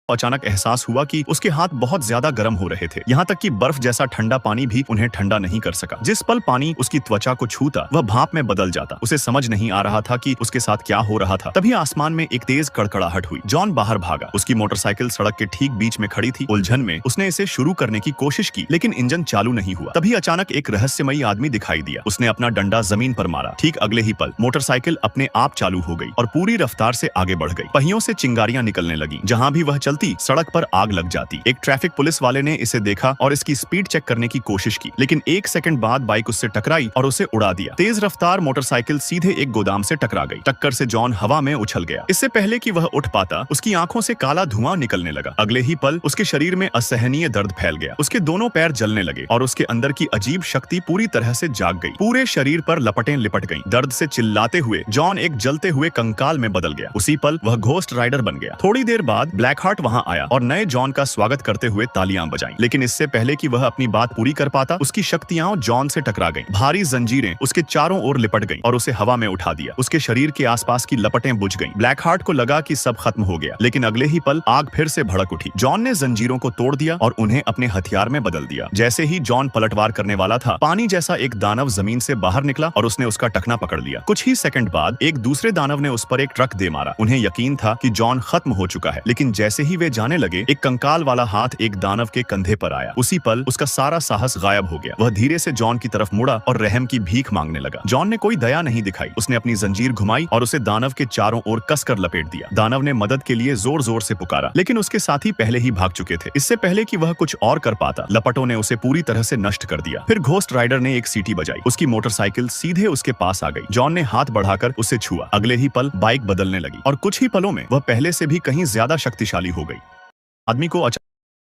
अचानक एहसास हुआ कि उसके हाथ बहुत ज्यादा गर्म हो रहे थे, यहाँ तक कि बर्फ जैसा ठंडा पानी भी उन्हें ठंडा नहीं कर सका। जिस पल पानी उसकी त्वचा को छूता वह भाप में बदल जाता। उसे समझ नहीं आ रहा था कि उसके साथ क्या हो रहा था। तभी आसमान में एक तेज कड़कड़ाहट हुई। जॉन बाहर भागा। उसकी मोटरसाइकिल सड़क के ठीक बीच में खड़ी थी। उलझन में उसने इसे शुरू करने की कोशिश की, लेकिन इंजन चालू नहीं हुआ। तभी अचानक एक रहस्यमयी आदमी दिखाई दिया। उसने अपना डंडा जमीन पर मारा। ठीक अगले ही पल मोटरसाइकिल अपने आप चालू हो गई और पूरी रफ्तार से आगे बढ़ गई। पहियों से चिंगारियां निकलने लगी। जहां भी वह चलती सड़क पर आग लग जाती। एक ट्रैफिक पुलिस वाले ने इसे देखा और इसकी स्पीड चेक करने की कोशिश की, लेकिन एक सेकंड बाद बाइक उससे टकराई और उसे उड़ा दिया। तेज रफ्तार मोटरसाइकिल सीधे एक गोदाम से टकरा गई। टक्कर से जॉन हवा में उछल गया। इससे पहले कि वह उठ पाता, उसकी आंखों से काला धुआं निकलने लगा। अगले ही पल उसके शरीर में असहनीय दर्द फैल गया। उसके दोनों पैर जलने लगे और उसके अंदर की अजीब शक्ति पूरी तरह से जाग गई। पूरे शरीर पर लपटें लिपट गईं। दर्द से चिल्लाते हुए जॉन एक जलते हुए कंकाल में बदल गया। उसी पल वह घोस्ट राइडर बन गया। थोड़ी देर बाद ब्लैक हार्ट वहां आया और नए जॉन का स्वागत करते हुए तालियां बजाईं। लेकिन इससे पहले कि वह अपनी बात पूरी कर पाता, उसकी शक्तियां जॉन से टकरा गईं। भारी जंजीरें उसके चारों ओर लिपट गईं और उसे हवा में उठा दिया। उसके शरीर के आसपास की लपटें बुझ गईं। ब्लैक हार्ट को लगा कि सब खत्म हो गया, लेकिन अगले ही पल आग फिर से भड़क उठी। जॉन ने जंजीरों को तोड़ दिया और उन्हें अपने हथियार में बदल दिया। जैसे ही जॉन पलटवार करने वाला था, पानी जैसा एक दानव जमीन से बाहर निकला और उसने उसका टखना पकड़ लिया। कुछ ही सेकंड बाद एक दूसरे दानव ने उस पर एक ट्रक दे मारा। उन्हें यकीन था कि जॉन खत्म हो चुका है, लेकिन जैसे ही वे जाने लगे, एक कंकाल वाला हाथ एक दानव के कंधे पर आया। उसी पल उसका सारा साहस गायब हो गया। वह धीरे से जॉन की तरफ मुड़ा और रहम की भीख मांगने लगा। जॉन ने कोई दया नहीं दिखाई। उसने अपनी जंजीर घुमाई और उसे दानव के चारों ओर कसकर लपेट दिया। दानव ने मदद के लिए जोर जोर से पुकारा, लेकिन उसके साथी पहले ही भाग चुके थे। इससे पहले कि वह कुछ और कर पाता, लपटों ने उसे पूरी तरह से नष्ट कर दिया। फिर घोस्ट राइडर ने एक सीटी बजाई। उसकी मोटरसाइकिल सीधे उसके पास आ गई। जॉन ने हाथ बढ़ाकर उसे छुआ। अगले ही पल बाइक बदलने लगी और कुछ ही पलों में वह पहले से भी कहीं ज्यादा शक्तिशाली हो गई। आदमी को